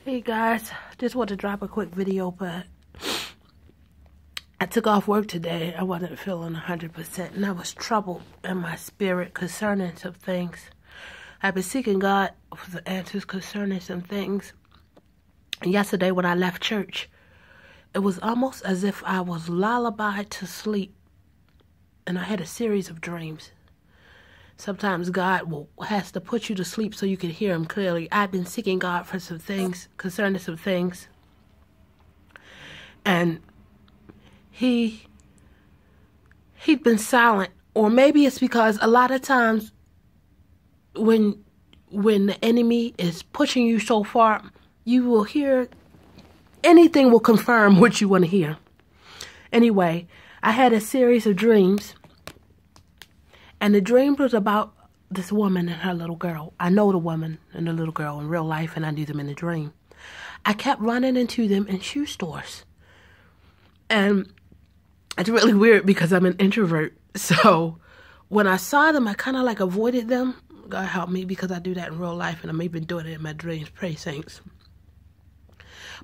Hey guys, just want to drop a quick video, but I took off work today. I wasn't feeling 100% and I was troubled in my spirit concerning some things. I've been seeking God for the answers concerning some things. And yesterday when I left church, it was almost as if I was lullabied to sleep and I had a series of dreams. Sometimes God has to put you to sleep so you can hear him clearly. I've been seeking God for some things, concerning some things. And he'd been silent. Or maybe it's because a lot of times when the enemy is pushing you so far, you will hear, anything will confirm what you want to hear. Anyway, I had a series of dreams. And the dream was about this woman and her little girl. I know the woman and the little girl in real life, and I knew them in the dream. I kept running into them in shoe stores. And it's really weird because I'm an introvert. So when I saw them, I kind of like avoided them. God help me, because I do that in real life, and I'm even doing it in my dreams. Pray, saints.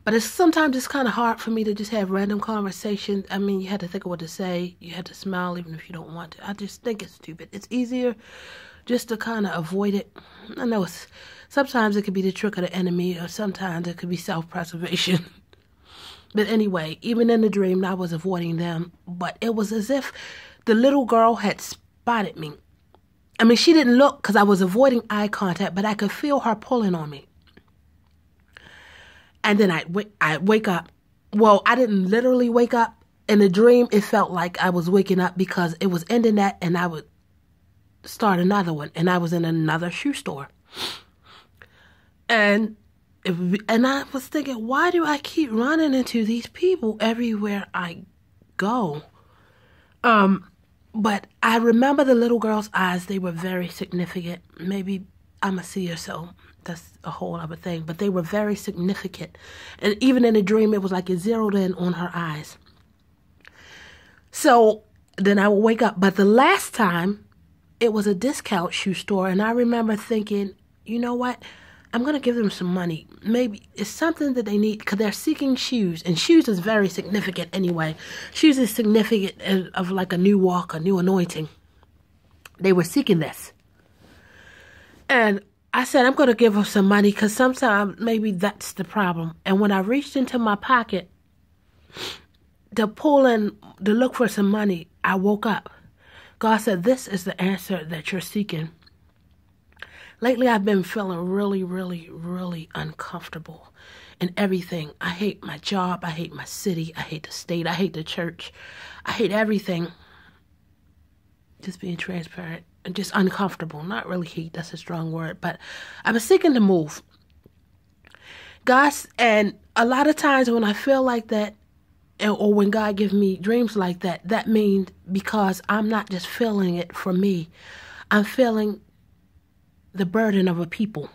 But sometimes it's kind of hard for me to just have random conversations. I mean, you had to think of what to say. You had to smile even if you don't want to. I just think it's stupid. It's easier just to kind of avoid it. I know sometimes it could be the trick of the enemy, or sometimes it could be self-preservation. But anyway, even in the dream, I was avoiding them. But it was as if the little girl had spotted me. I mean, she didn't look because I was avoiding eye contact, but I could feel her pulling on me. And then I'd wake up. Well, I didn't literally wake up. In the dream, it felt like I was waking up because it was ending that and I would start another one. And I was in another shoe store. And I was thinking, why do I keep running into these people everywhere I go? But I remember the little girl's eyes. They were very significant. Maybe I'm a seer, so that's a whole other thing. But they were very significant. And even in the dream, it was like it zeroed in on her eyes. So then I would wake up. But the last time, it was a discount shoe store. And I remember thinking, you know what? I'm going to give them some money. Maybe it's something that they need because they're seeking shoes. And shoes is very significant anyway. Shoes is significant of like a new walk, a new anointing. They were seeking this. And I said, I'm going to give her some money because sometimes maybe that's the problem. And when I reached into my pocket to look for some money, I woke up. God said, this is the answer that you're seeking. Lately, I've been feeling really, really, really uncomfortable in everything. I hate my job. I hate my city. I hate the state. I hate the church. I hate everything. Just being transparent. And just uncomfortable. Not really heat, that's a strong word, but I was seeking to move. And a lot of times when I feel like that, or when God gives me dreams like that, that means because I'm not just feeling it for me. I'm feeling the burden of a people.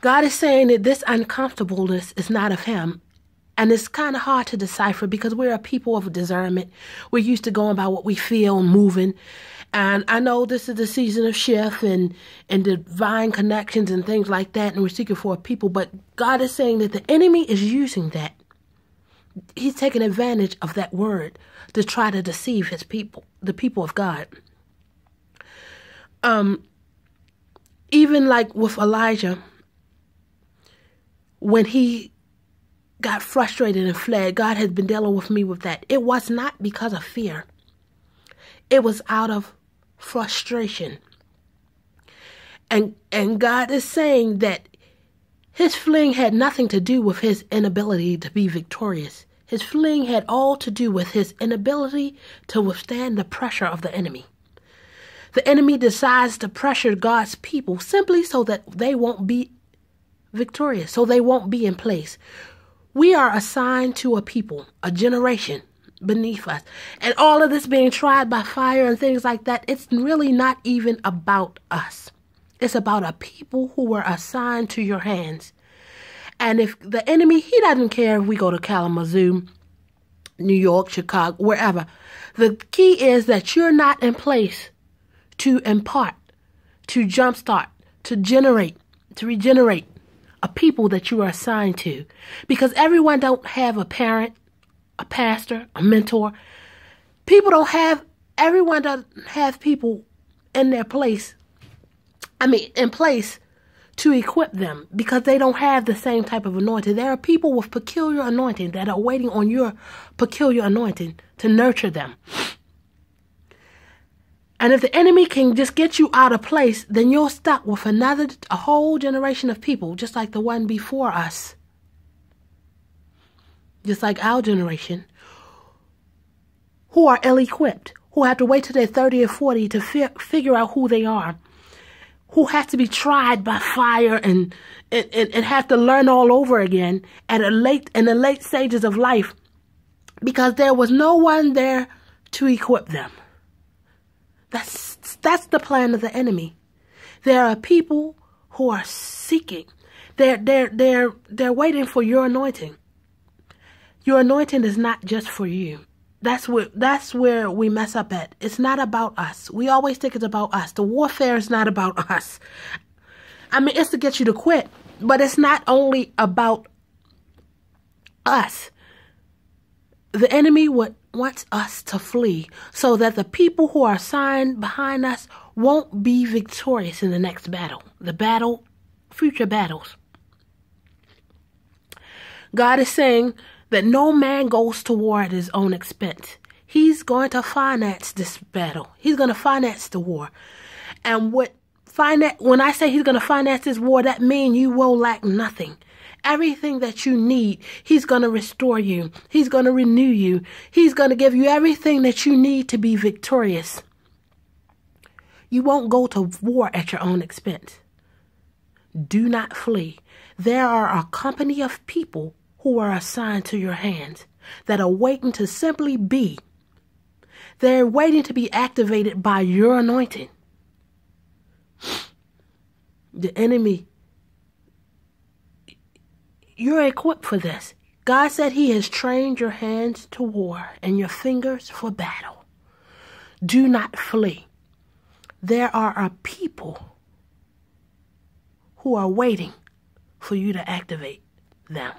God is saying that this uncomfortableness is not of him. And it's kind of hard to decipher because we're a people of discernment. We're used to going by what we feel and moving. And I know this is the season of shift and divine connections and things like that. And we're seeking for a people. But God is saying that the enemy is using that. He's taking advantage of that word to try to deceive his people, the people of God. Even like with Elijah, when he got frustrated and fled, God has been dealing with me with that. It was not because of fear. It was out of frustration. And God is saying that his fleeing had nothing to do with his inability to be victorious. His fleeing had all to do with his inability to withstand the pressure of the enemy. The enemy decides to pressure God's people simply so that they won't be victorious, so they won't be in place. We are assigned to a people, a generation beneath us. And all of this being tried by fire and things like that, it's really not even about us. It's about a people who were assigned to your hands. And if the enemy, he doesn't care if we go to Kalamazoo, New York, Chicago, wherever. The key is that you're not in place to impart, to jumpstart, to generate, to regenerate a people that you are assigned to. Because everyone don't have a parent, a pastor, a mentor. Everyone doesn't have people in their place. In place to equip them, because they don't have the same type of anointing. There are people with peculiar anointing that are waiting on your peculiar anointing to nurture them. And if the enemy can just get you out of place, then you're stuck with a whole generation of people, just like the one before us. Just like our generation, who are ill-equipped, who have to wait till they're 30 or 40 to figure out who they are, who have to be tried by fire and have to learn all over again in the late stages of life, because there was no one there to equip them. That's the plan of the enemy. There are people who are seeking. They're waiting for your anointing. Your anointing is not just for you. That's where we mess up at. It's not about us. We always think it's about us. The warfare is not about us. It's to get you to quit, but it's not only about us. The enemy wants us to flee so that the people who are assigned behind us won't be victorious in the next battle. Future battles. God is saying that no man goes to war at his own expense. He's going to finance this battle. He's going to finance the war. And when I say he's going to finance this war, that means you will lack nothing. Everything that you need, he's going to restore you. He's going to renew you. He's going to give you everything that you need to be victorious. You won't go to war at your own expense. Do not flee. There are a company of people who are assigned to your hands that are waiting to simply be. They're waiting to be activated by your anointing. The enemy, you're equipped for this. God said he has trained your hands to war and your fingers for battle. Do not flee. There are a people who are waiting for you to activate them.